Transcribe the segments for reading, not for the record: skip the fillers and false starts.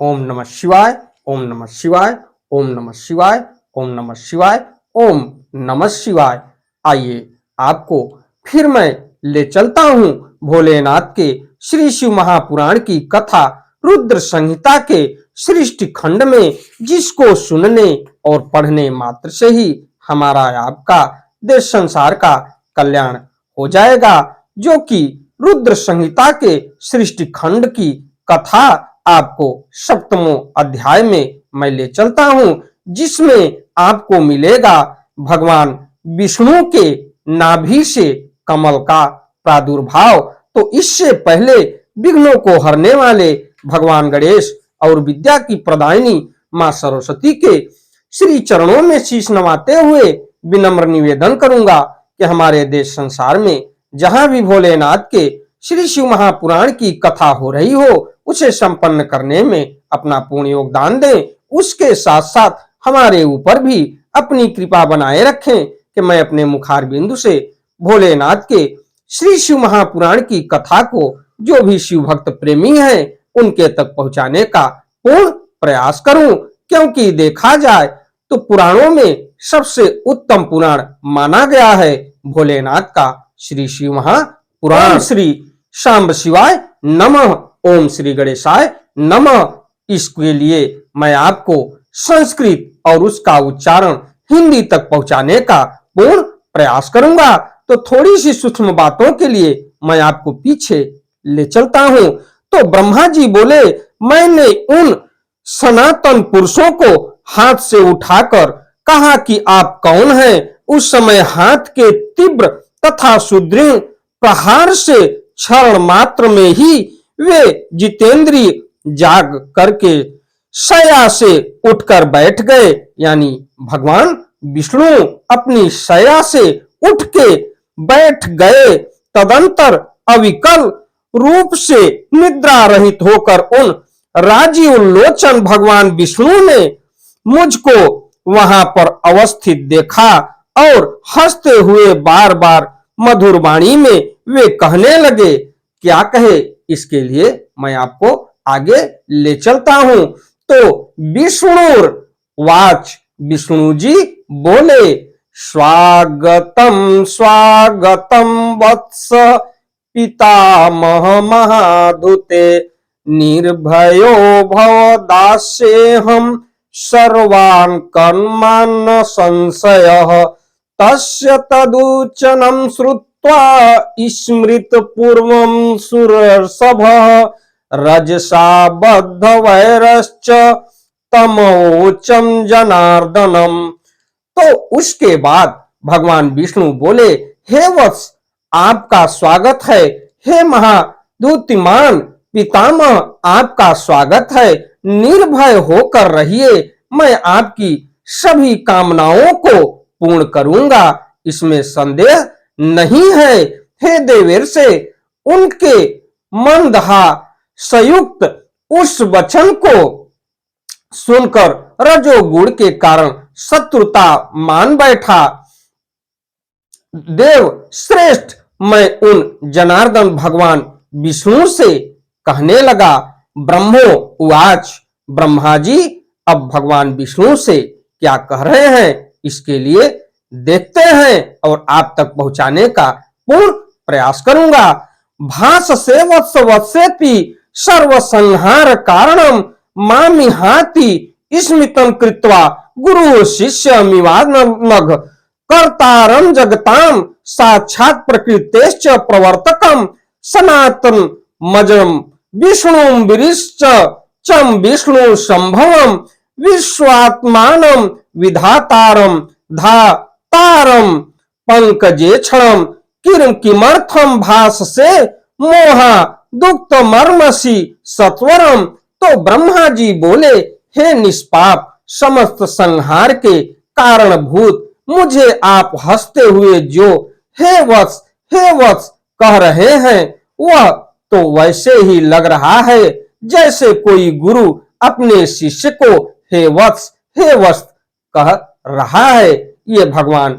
ओम नमः शिवाय, ओम नमः शिवाय, ओम नमः शिवाय, ओम नमः शिवाय, ओम नमः शिवाय। आइए आपको फिर मैं ले चलता हूं भोलेनाथ के श्री शिव महापुराण की कथा रुद्र संहिता के सृष्टि खंड में, जिसको सुनने और पढ़ने मात्र से ही हमारा आपका देश संसार का कल्याण हो जाएगा। जो कि रुद्र संहिता के सृष्टि खंड की कथा आपको सप्तमों अध्याय में मैं ले चलता हूं, जिसमें आपको मिलेगा भगवान विष्णु के नाभि से कमल का प्रादुर्भाव। तो इससे पहले विघ्नों को हरने वाले भगवान गणेश और विद्या की प्रदायिनी मां सरस्वती के श्री चरणों में शीश नवाते हुए विनम्र निवेदन करूंगा कि हमारे देश संसार में जहां भी भोलेनाथ के श्री शिव महापुराण की कथा हो रही हो, उसे संपन्न करने में अपना पूर्ण योगदान दें। उसके साथ साथ हमारे ऊपर भी अपनी कृपा बनाए रखें कि मैं अपने मुखार बिंदु से भोलेनाथ के श्री शिव महापुराण की कथा को जो भी शिव भक्त प्रेमी हैं उनके तक पहुंचाने का पूर्ण प्रयास करूं। क्योंकि देखा जाए तो पुराणों में सबसे उत्तम पुराण माना गया है भोलेनाथ का श्री शिव महापुराण। श्री शांब शिवाय नमः, ओम श्री गणेशाय नमः। इसके लिए मैं आपको संस्कृत और उसका उच्चारण हिंदी तक पहुंचाने का पूर्ण प्रयास करूंगा। तो थोड़ी सी सूक्ष्म बातों के लिए मैं आपको पीछे ले चलता हूं। तो ब्रह्मा जी बोले, मैंने उन सनातन पुरुषों को हाथ से उठाकर कहा कि आप कौन हैं। उस समय हाथ के तीव्र तथा सुदृढ़ प्रहार से क्षण मात्र में ही वे जितेंद्रिय जाग करके शया से उठकर बैठ गए। यानी भगवान विष्णु अपनी शया से उठ के बैठ गए। तदंतर अविकल रूप से निद्रा रहित होकर उन राजीव लोचन भगवान विष्णु ने मुझको वहां पर अवस्थित देखा और हंसते हुए बार बार मधुर वाणी में वे कहने लगे। क्या कहे, इसके लिए मैं आपको आगे ले चलता हूं। तो विष्णुर वाच, विष्णु जी बोले, स्वागतम स्वागतम वत्स पितामह महाधुते, निर्भयो भव दास्येऽहं सर्वान् कर्मान् संशयः। तस्य तदुचनं श्रुत्वा स्मृत पूर्वं सुरसभः, रजसा बद्ध वैरश्च तमोचम जनार्दनम। तो उसके बाद भगवान विष्णु बोले, हे वत्स, आपका स्वागत है। हे महाद्युतिमान पितामह, आपका स्वागत है। निर्भय होकर रहिए, मैं आपकी सभी कामनाओं को पूर्ण करूंगा, इसमें संदेह नहीं है। हे देवेर से उनके मंदहा संयुक्त उस वचन को सुनकर रजोगुण के कारण शत्रुता मान बैठा। देव श्रेष्ठ, मैं उन जनार्दन भगवान विष्णु से कहने लगा। ब्रह्मो उवाच, ब्रह्मा जी अब भगवान विष्णु से क्या कह रहे हैं इसके लिए देखते हैं और आप तक पहुंचाने का पूर्ण प्रयास करूंगा। भास से वत्स वत्सेति सर्व संहार कारणम मामिहाति स्मितं कृत्वा गुरु शिष्य मिवानमघ, कर्तारं जगतां साक्षात् प्रकृतेश्च प्रवर्तकं सनातन मजम विष्णुं विरिश्च चं विष्णु संभवं विश्वात्मानं विधातारं धातारं पंकजेक्षणं किमर्थं भास से मोहा दुक्त मर्मसी सत्वरम। तो ब्रह्मा जी बोले, हे निष्पाप, समस्त संहार के कारणभूत मुझे आप हंसते हुए जो हे वत्स कह रहे हैं, वह तो वैसे ही लग रहा है जैसे कोई गुरु अपने शिष्य को हे वत्स कह रहा है। ये भगवान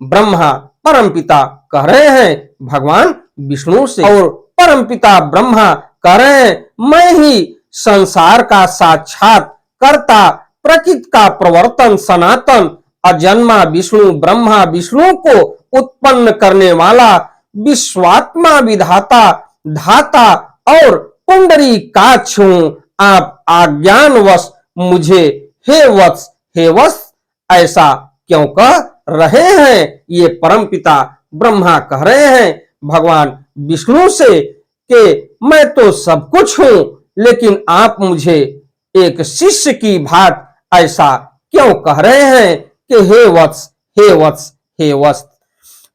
ब्रह्मा परमपिता कह रहे हैं भगवान विष्णु से, और परमपिता ब्रह्मा कह रहे हैं, मैं ही संसार का साक्षात कर्ता, प्रकृति का प्रवर्तन, सनातन अजन्मा विष्णु ब्रह्मा, विष्णु को उत्पन्न करने वाला, विश्वात्मा, विधाता, धाता और पुंडरीकाक्ष हूं। आप अज्ञानवश मुझे हे वत्स ऐसा क्यों कह रहे हैं? ये परमपिता ब्रह्मा कह रहे हैं भगवान विष्णु से कि मैं तो सब कुछ हूं, लेकिन आप मुझे एक शिष्य की भांति ऐसा क्यों कह रहे हैं कि हे वत्स, हे वत्स, हे वत्स।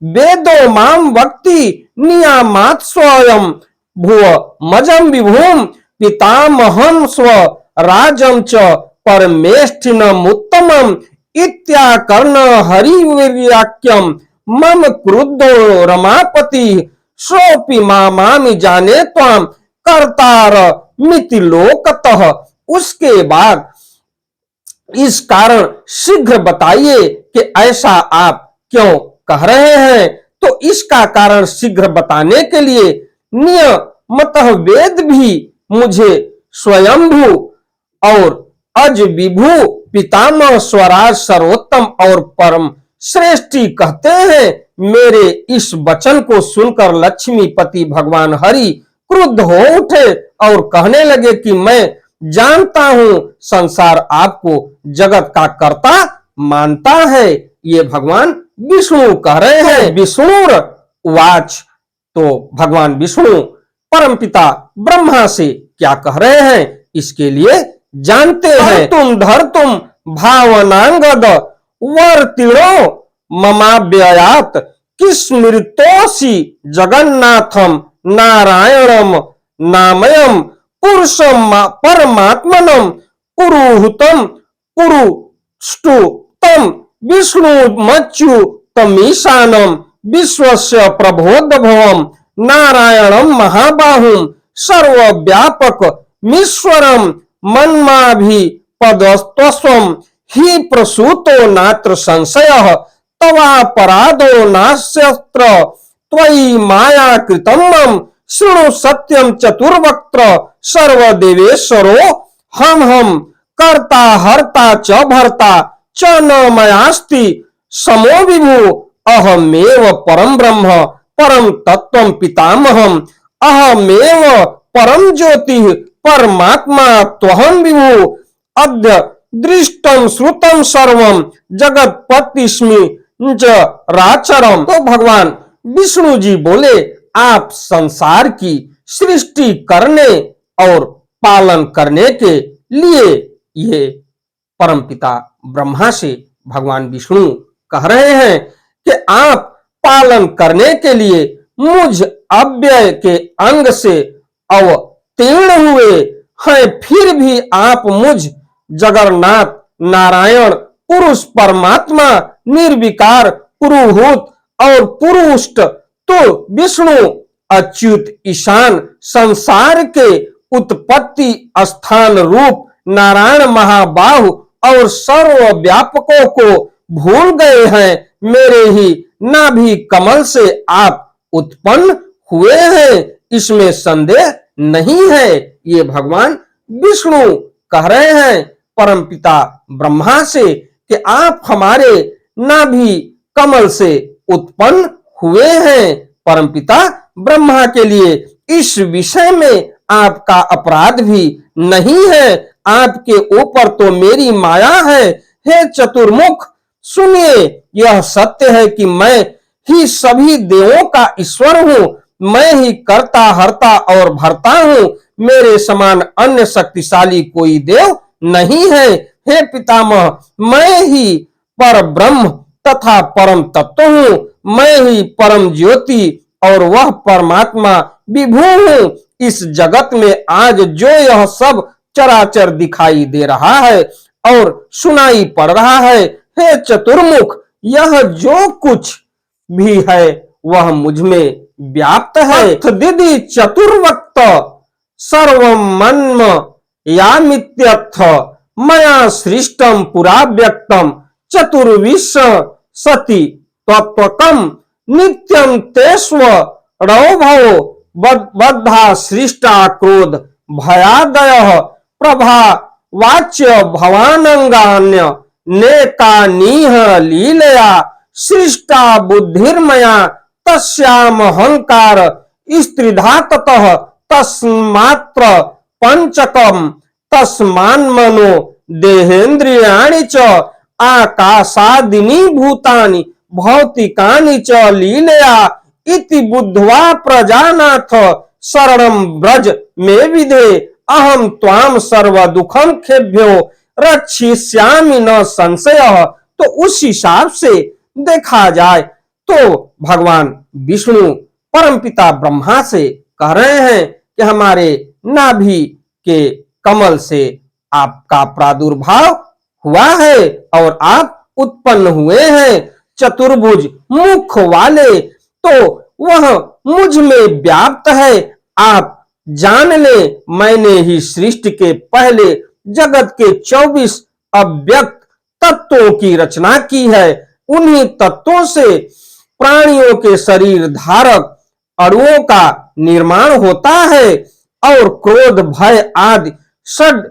वेदो माम वक्ति नियामात् स्वयं भुव मजम विभूम पितामहं स्व राजं च परमेष्ठिनम् उत्तमम् इत्याकर्ण हरिवीर्याख्यम मम क्रुद्धो रमापति सोपि मामामि जाने त्वाम कर्तार मिति लोकतः। उसके बाद इस कारण शीघ्र बताइए कि ऐसा आप क्यों कह रहे हैं? तो इसका कारण शीघ्र बताने के लिए नियमतः वेद भी मुझे स्वयंभू और अज विभू पितामह स्वराज सर्वोत्तम और परम श्रेष्ठी कहते हैं। मेरे इस वचन को सुनकर लक्ष्मीपति भगवान हरि क्रुद्ध हो उठे और कहने लगे कि मैं जानता हूं संसार आपको जगत का कर्ता मानता है। ये भगवान विष्णु कह रहे हैं। विष्णु वाच, तो भगवान विष्णु परमपिता ब्रह्मा से क्या कह रहे हैं इसके लिए जानते हैं। तुम धर तुम भावनांगद वर्तिणो ममाव्ययात किस्मृतोषि जगन्नाथम नारायणम नामयम पुरुषम परमात्मनम पुरुहुतम पुरुष्टु तम विष्णु मच्यु तमीशानम विश्वस्य प्रबोधभवम नारायणम महाबाहुम सर्वव्यापक मीश्वरम मन्माभि पदस्त्वस्वम हि प्रसूतो नात्र संशयः तवापराधो नास्यत्र त्वयि माया कृतम् शृणु सत्यम चतुर्वक्त्र सर्वदेवेश्वरो हम कर्ता हर्ता च भर्ता च न मयास्ति समो विभु अहमेव परम ब्रह्म परम तत्वम पितामहम अहमेव परम ज्योति परमात्मा त्वहं विभु अद्य दृष्टम श्रुतम सर्वम जगतपतिस्मि राचरम। तो भगवान विष्णु जी बोले, आप संसार की सृष्टि करने और पालन करने के लिए ये परमपिता ब्रह्मा से भगवान विष्णु कह रहे हैं कि आप पालन करने के लिए मुझ अव्यय के अंग से अवतीर्ण हुए हैं, फिर भी आप मुझ जगन्नाथ नारायण पुरुष परमात्मा निर्विकार पुरुहूत और पुरुष्ट तो विष्णु अच्युत ईशान संसार के उत्पत्ति स्थान रूप नारायण महाबाहु और सर्वव्यापकों को भूल गए हैं। मेरे ही नाभि कमल से आप उत्पन्न हुए हैं, इसमें संदेह नहीं है। ये भगवान विष्णु कह रहे हैं परमपिता ब्रह्मा से कि आप हमारे नाभि कमल से उत्पन्न हुए हैं। परमपिता ब्रह्मा के लिए इस विषय में आपका अपराध भी नहीं है। आपके ऊपर तो मेरी माया है। हे चतुर्मुख, सुनिए, यह सत्य है कि मैं ही सभी देवों का ईश्वर हूँ। मैं ही कर्ता हर्ता और भर्ता हूँ। मेरे समान अन्य शक्तिशाली कोई देव नहीं है। हे पितामह, मैं ही पर ब्रह्म तथा परम तत्व हूँ। मैं ही परम ज्योति और वह परमात्मा विभु हूँ। इस जगत में आज जो यह सब चराचर दिखाई दे रहा है और सुनाई पड़ रहा है, हे चतुर्मुख, यह जो कुछ भी है वह मुझ में व्याप्त है। दिदि चतुर्वक्त सर्वं मन्म यामित्यर्थ मया सृष्टम पुरा व्यक्तम चतुर्विश्व सति तत्वकम नित्यं तेष्व रौभव बद्धा सृष्टा क्रोध भयादय प्रभा वाच्य भवानंगान्य नेकानीह लीलया सृष्टा बुद्धिर्मया तस्याम अहंकार स्त्रिधा ततः तस्मात्र पंचकम तस्मान्मनो देहेन्द्रियाणि च आकाशादिनी भूतानि भौतिकानि च लीलया इति बुद्ध्वा प्रजानाथ शरणं ब्रज मे विधे अहम त्वाम सर्व दुखम खेभ्यो रक्षिष्यामि न संशय। तो उस हिसाब से देखा जाए तो भगवान विष्णु परमपिता ब्रह्मा से कह रहे हैं कि हमारे नाभि के कमल से आपका प्रादुर्भाव हुआ है और आप उत्पन्न हुए हैं चतुर्भुज मुख वाले, तो वह मुझ में व्याप्त है। आप जान ले मैंने ही सृष्टि के पहले जगत के 24 अव्यक्त तत्वों की रचना की है। उन्हीं तत्वों से प्राणियों के शरीर धारक अणुओं का निर्माण होता है और क्रोध भय आदि षड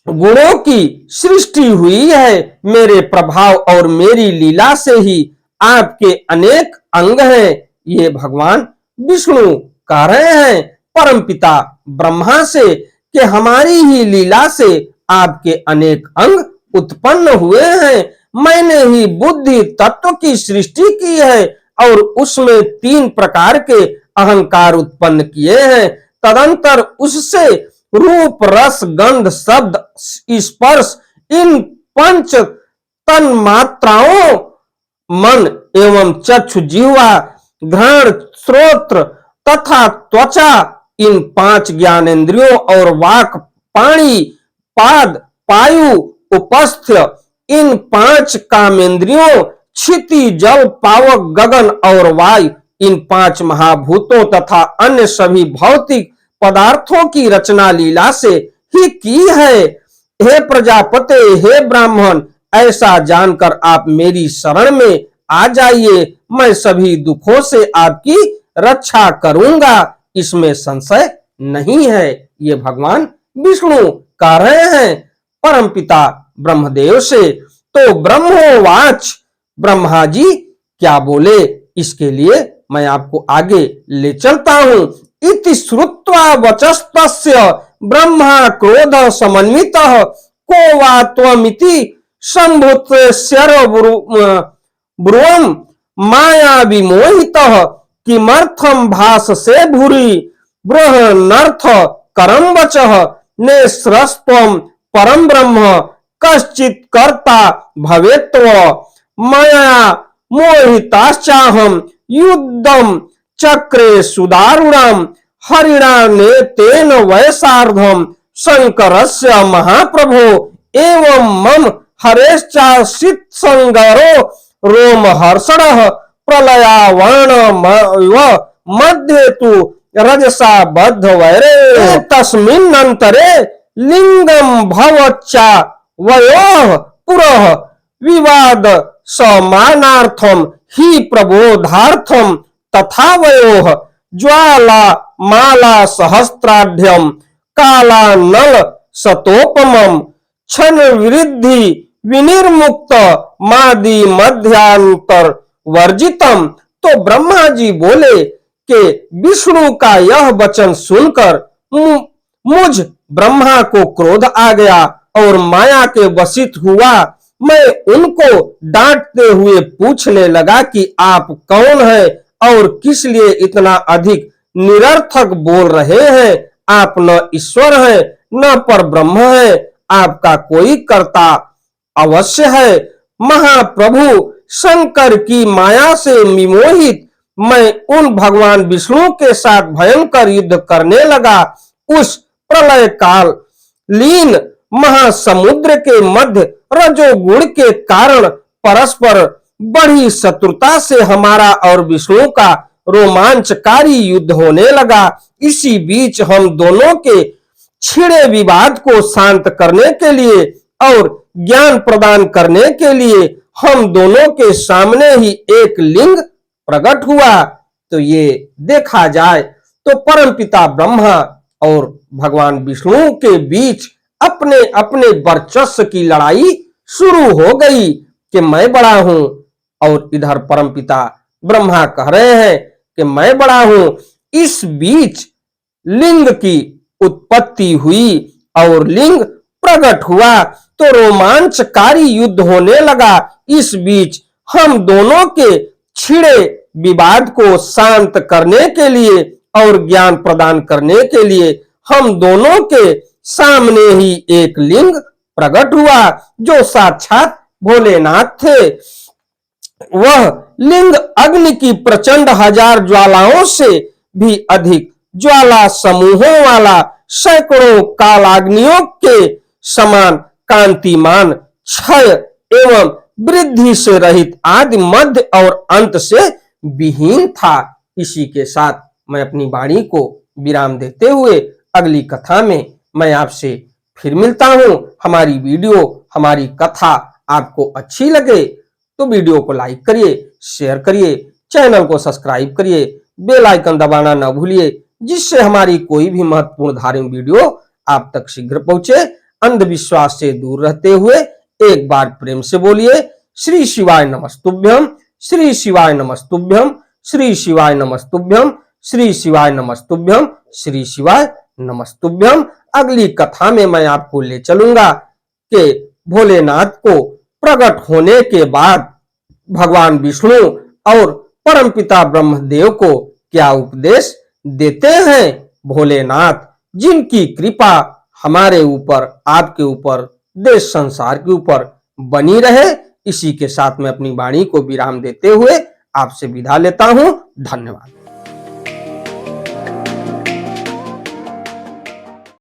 गुणों की सृष्टि हुई है। मेरे प्रभाव और मेरी लीला से ही आपके अनेक अंग हैं। ये भगवान विष्णु कह रहे हैं परमपिता ब्रह्मा से कि हमारी ही लीला से आपके अनेक अंग उत्पन्न हुए हैं। मैंने ही बुद्धि तत्व की सृष्टि की है और उसमें 3 प्रकार के अहंकार उत्पन्न किए हैं। तदंतर उससे रूप रस गंध शब्द स्पर्श इन 5 तन्मात्राओं मन एवं चक्षु जिह्वा घ्राण श्रोत्र तथा त्वचा इन 5 ज्ञानेंद्रियों और वाक पाणी पाद पायु उपस्थ्य इन 5 कामेंद्रियों क्षिति जल पावक गगन और वायु इन 5 महाभूतों तथा अन्य सभी भौतिक पदार्थों की रचना लीला से ही की है। हे प्रजापते, हे ब्राह्मण, ऐसा जानकर आप मेरी शरण में आ जाइए। मैं सभी दुखों से आपकी रक्षा करूंगा, इसमें संशय नहीं है। ये भगवान विष्णु कह रहे हैं परमपिता ब्रह्मदेव से। तो ब्रह्मोवाच, ब्रह्मा जी क्या बोले इसके लिए मैं आपको आगे ले चलता हूं। इति श्रुत्वा वचस्तस्य ब्रह्मा क्रोध समन्वितः को वा त्वमिति संभूतस्यर ब्रुवं माया विमोहितः किमर्थं भाससे भूरि बृहन्नर्थ करं वचः नेस्रस्त्वं परं ब्रह्म कश्चित् कर्ता भवेत्त्व मया मोहिताश्चाहं युद्धं चक्रे सुदारुणं हरिणा नेतेन वयसार्धं शंकरस्य महाप्रभो एवं मम हरेश्चासित संगरो रोमहर्षणः प्रलयावर्णमव मध्ये तु रजसा बद्ध वैरे तस्मिन्नन्तरे लिंगं भवच्चा वयोः पुरः विवाद समानार्थम हि प्रबोधार्थम तथा वयोः ज्वाला माला सहस्त्राढ्यम कालानल सतोपमम क्षण वृद्धि विनिर्मुक्त मादि मध्यांतर वर्जितम। तो ब्रह्मा जी बोले कि विष्णु का यह वचन सुनकर मुझ ब्रह्मा को क्रोध आ गया और माया के वशित हुआ। मैं उनको डांटते हुए पूछने लगा कि आप कौन हैं और किस लिए इतना अधिक निरर्थक बोल रहे हैं। आप न ईश्वर हैं न पर ब्रह्म है, आपका कोई कर्ता अवश्य है। महाप्रभु शंकर की माया से विमोहित मैं उन भगवान विष्णु के साथ भयंकर युद्ध करने लगा। उस प्रलय काल लीन महासमुद्र के मध्य रजोगुण के कारण परस्पर बड़ी शत्रुता से हमारा और विष्णु का रोमांचकारी युद्ध होने लगा। इसी बीच हम दोनों के छिड़े विवाद को शांत करने के लिए और ज्ञान प्रदान करने के लिए हम दोनों के सामने ही एक लिंग प्रकट हुआ। तो ये देखा जाए तो परमपिता ब्रह्मा और भगवान विष्णु के बीच अपने अपने वर्चस्व की लड़ाई शुरू हो गई कि मैं बड़ा हूं, और इधर परमपिता ब्रह्मा कह रहे हैं कि मैं बड़ा हूं। इस बीच लिंग की उत्पत्ति हुई और लिंग प्रकट हुआ, तो रोमांचकारी युद्ध होने लगा। इस बीच हम दोनों के छिड़े विवाद को शांत करने के लिए और ज्ञान प्रदान करने के लिए हम दोनों के सामने ही एक लिंग प्रकट हुआ जो साक्षात भोलेनाथ थे। वह लिंग अग्नि की प्रचंड हजार ज्वालाओं से भी अधिक ज्वाला समूहों वाला, सैकड़ों कालाग्नियों के समान कांतिमान, क्षय एवं वृद्धि से रहित, आदि मध्य और अंत से विहीन था। इसी के साथ मैं अपनी वाणी को विराम देते हुए अगली कथा में मैं आपसे फिर मिलता हूं। हमारी वीडियो, हमारी कथा आपको अच्छी लगे तो वीडियो को लाइक करिए, शेयर करिए, चैनल को सब्सक्राइब करिए, बेल आइकन दबाना न भूलिए, जिससे हमारी कोई भी महत्वपूर्ण धार्मिक वीडियो आप तक शीघ्र पहुंचे। अंधविश्वास से दूर रहते हुए एक बार प्रेम से बोलिए श्री शिवाय नमस्तुभ्यम, श्री शिवाय नमस्तुभ्यम, श्री शिवाय नमस्तुभ्यम, श्री शिवाय नमस्तुभ्यम, श्री शिवाय नमस्तुभ्यम। अगली कथा में मैं आपको ले चलूंगा कि भोलेनाथ को प्रकट होने के बाद भगवान विष्णु और परमपिता ब्रह्मदेव को क्या उपदेश देते हैं। भोलेनाथ जिनकी कृपा हमारे ऊपर, आपके ऊपर, देश संसार के ऊपर बनी रहे। इसी के साथ मैं अपनी वाणी को विराम देते हुए आपसे विदा लेता हूं। धन्यवाद।